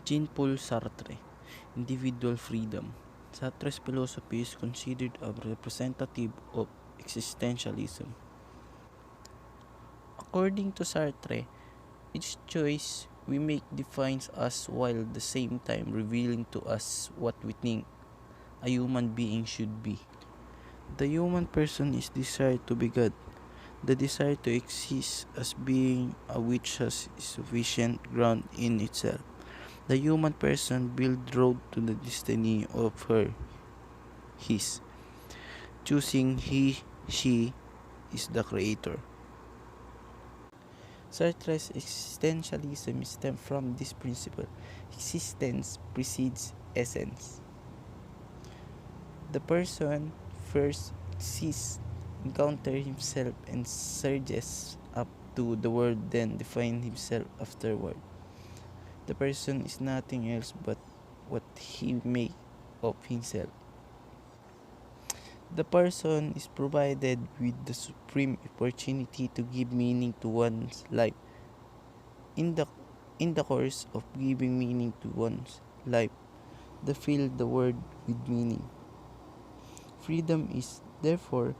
Jean-Paul Sartre, Individual Freedom. Sartre's philosophy is considered a representative of existentialism. According to Sartre, each choice we make defines us while at the same time revealing to us what we think a human being should be. The human person is desired to be God, the desire to exist as being a which has sufficient ground in itself. The human person build road to the destiny of his, choosing she is the creator. Sartre's existentialism stems from this principle. Existence precedes essence. The person first exists, encounters himself, and surges up to the world, then defines himself afterward. The person is nothing else but what he makes of himself. The person is provided with the supreme opportunity to give meaning to one's life. In the course of giving meaning to one's life, they fill the world with meaning. Freedom is, therefore,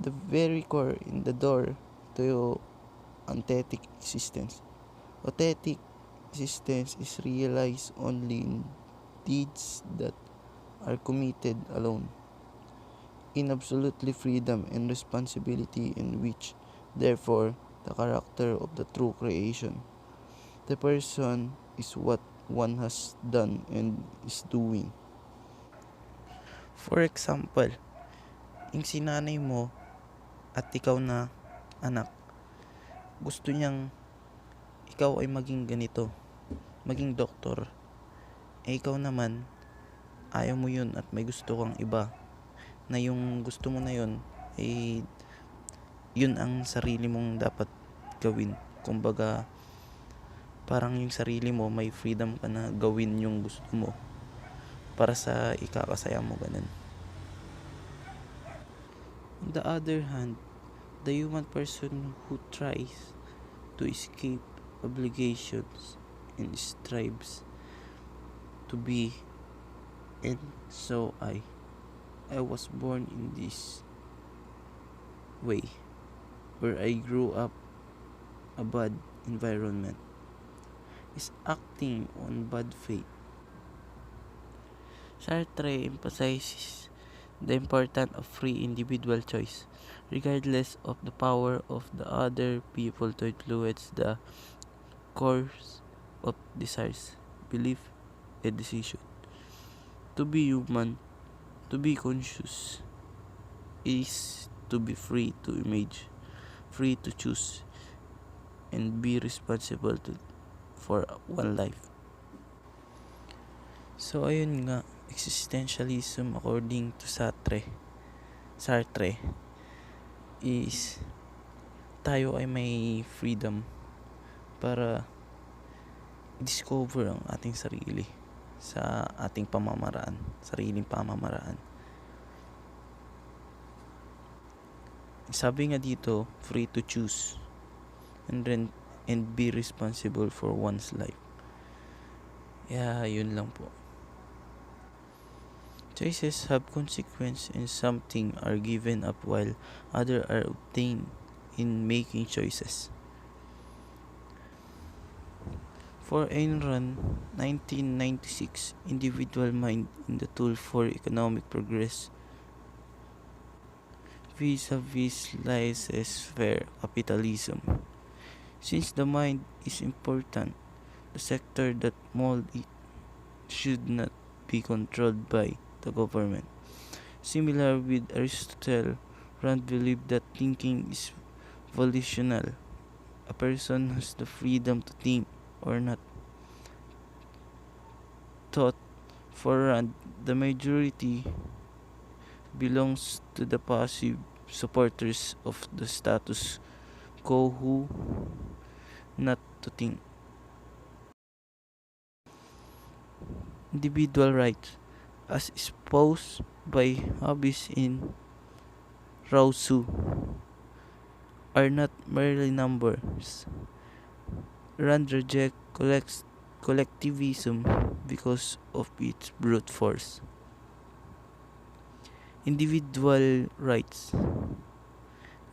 the very core in the door to authentic existence. Authentic existence is realized only in deeds that are committed alone, in absolutely freedom and responsibility, in which, therefore, the character of the true creation. The person is what one has done and is doing. For example, yung sinanay mo at ikaw na anak, gusto niyang ikaw ay maging ganito, maging doktor. Ikaw naman, ayaw mo yun at may gusto kang iba. Na yung gusto mo na yun, yun ang sarili mong dapat gawin. Kumbaga, parang yung sarili mo, may freedom ka na gawin yung gusto mo para sa ikakasaya mo, ganun. On the other hand, the human person who tries to escape obligations and strives to be, and so I was born in this way, where I grew up a bad environment, is acting on bad faith. Sartre emphasizes the importance of free individual choice, regardless of the power of the other people to influence the course of desires, belief, and decision. To be human, to be conscious, is to be free to image, free to choose, and be responsible for one life. So ayun nga, existentialism according to Sartre is tayo ay may freedom para discover ang ating sarili sa ating sariling pamamaraan. Sabi nga dito, free to choose and be responsible for one's life. Yun lang po. Choices have consequence and something are given up while other are obtained in making choices. For Ayn Rand, 1996, individual mind in the tool for economic progress vis-a-vis laissez-faire capitalism. Since the mind is important, the sector that mold it should not be controlled by the government. Similar with Aristotle, Rand believed that thinking is volitional. A person has the freedom to think or not. Thought, for Rand, the majority belongs to the passive supporters of the status quo who not to think. Individual rights, as espoused by Hobbes in Rousseau, are not merely numbers. Rand rejects collectivism because of its brute force. Individual rights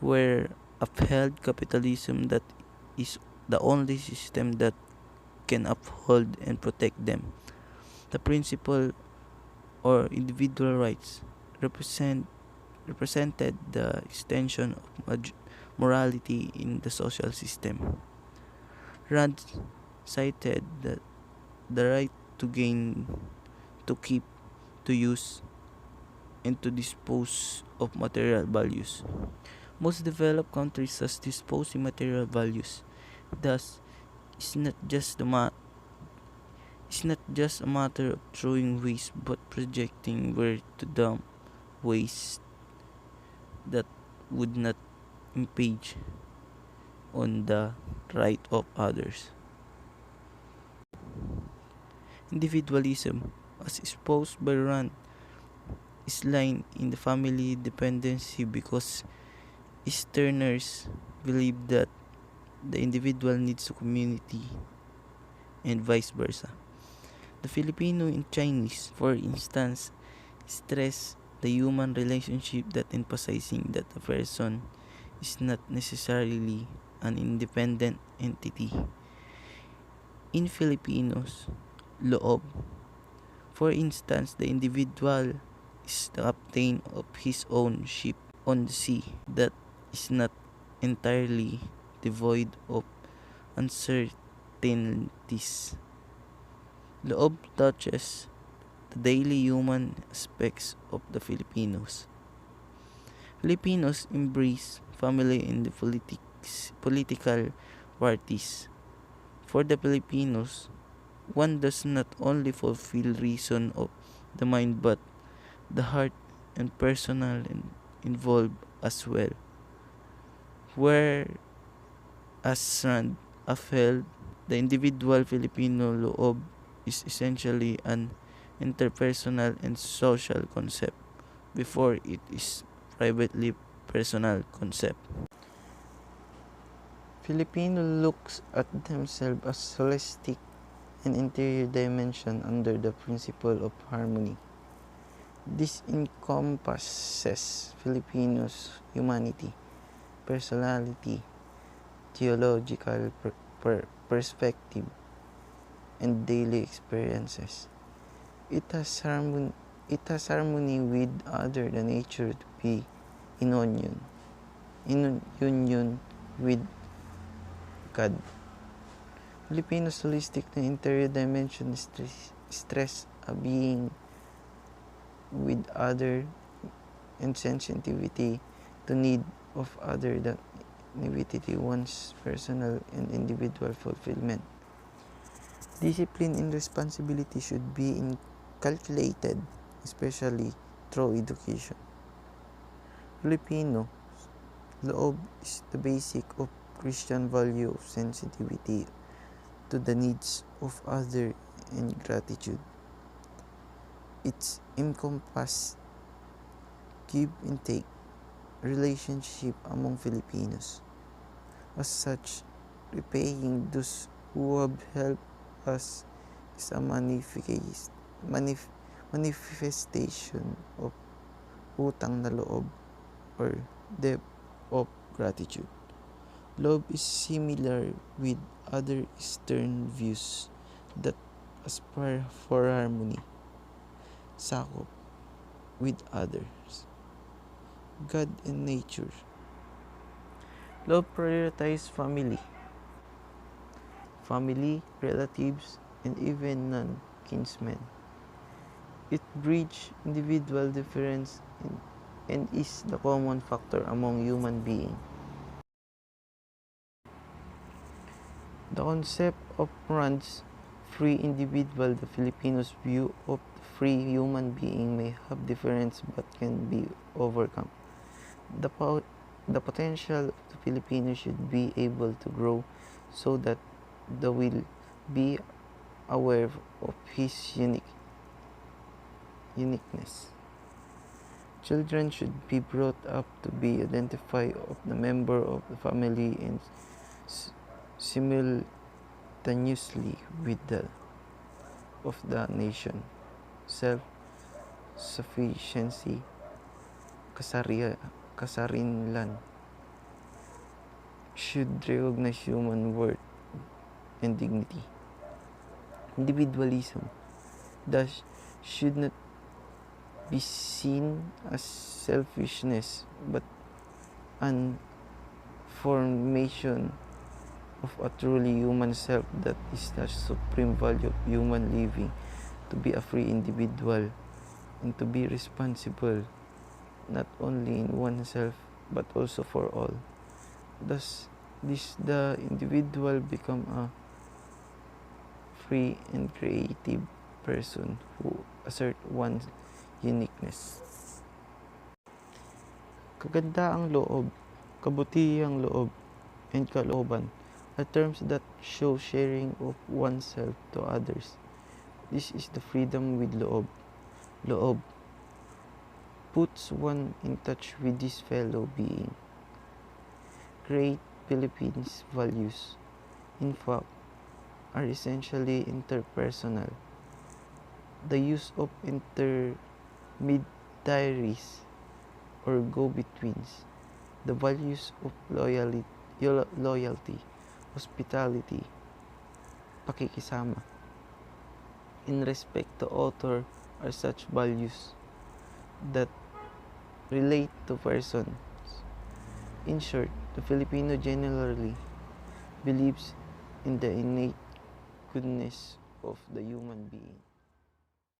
were upheld. Capitalism that is the only system that can uphold and protect them. The principle or individual rights represented the extension of morality in the social system. Rand cited that the right to gain, to keep, to use, and to dispose of material values. Most developed countries thus dispose in material values. Thus, it's not just it's not just a matter of throwing waste but projecting where to dump waste that would not impinge on the right of others. Individualism, as espoused by Rand, is lying in the family dependency because Easterners believe that the individual needs a community and vice versa. The Filipino and Chinese, for instance, stress the human relationship that emphasizing that a person is not necessarily an independent entity. In Filipinos, loob, for instance, the individual is the captain of his own ship on the sea that is not entirely devoid of uncertainties. Loob touches the daily human aspects of the Filipinos. Filipinos embrace family in the political parties. For the Filipinos, one does not only fulfill reason of the mind but the heart and personal and involved as well. Whereas Rand upheld the individual Filipino loob is essentially an interpersonal and social concept before it is privately personal concept. Filipino looks at themselves as holistic and interior dimension under the principle of harmony. This encompasses Filipinos' humanity, personality, theological perspective, and daily experiences. It has harmony with other the nature to be in union with God. Filipinos' holistic na interior dimension stress a being with other and sensitivity to need of other than naivety one's personal and individual fulfillment. Discipline and responsibility should be inculcated, especially through education. Filipino loob is the basic of Christian value of sensitivity to the needs of other and gratitude. It's encompass give and take relationship among Filipinos. As such, repaying those who have helped us is a manifestation of utang na loob or debt of gratitude. Love is similar with other Eastern views that aspire for harmony, sakop with others, God and nature. Love prioritizes family, relatives, and even non-kinsmen. It bridges individual difference and is the common factor among human beings. The concept of Rand's free individual, the Filipinos' view of the free human being may have difference but can be overcome. The potential of the Filipino should be able to grow so that they will be aware of his uniqueness. Children should be brought up to be identified of the member of the family and simultaneously simultaneously with the of the nation, self-sufficiency, kasarinlan, should recognize human worth and dignity. Individualism, thus, should not be seen as selfishness but an formation of a truly human self that is the supreme value of human living, to be a free individual and to be responsible not only in oneself but also for all. Thus, the individual become a free and creative person who assert one's uniqueness. Kagandaang loob, kabutihang loob, and kalooban are terms that show sharing of oneself to others. This is the freedom with loob. Loob puts one in touch with his fellow being. Great Philippines values, in fact, are essentially interpersonal. The use of intermediaries or go-betweens, the values of loyalty, hospitality, pakikisama, in respect to author are such values that relate to persons. In short, the Filipino generally believes in the innate goodness of the human being.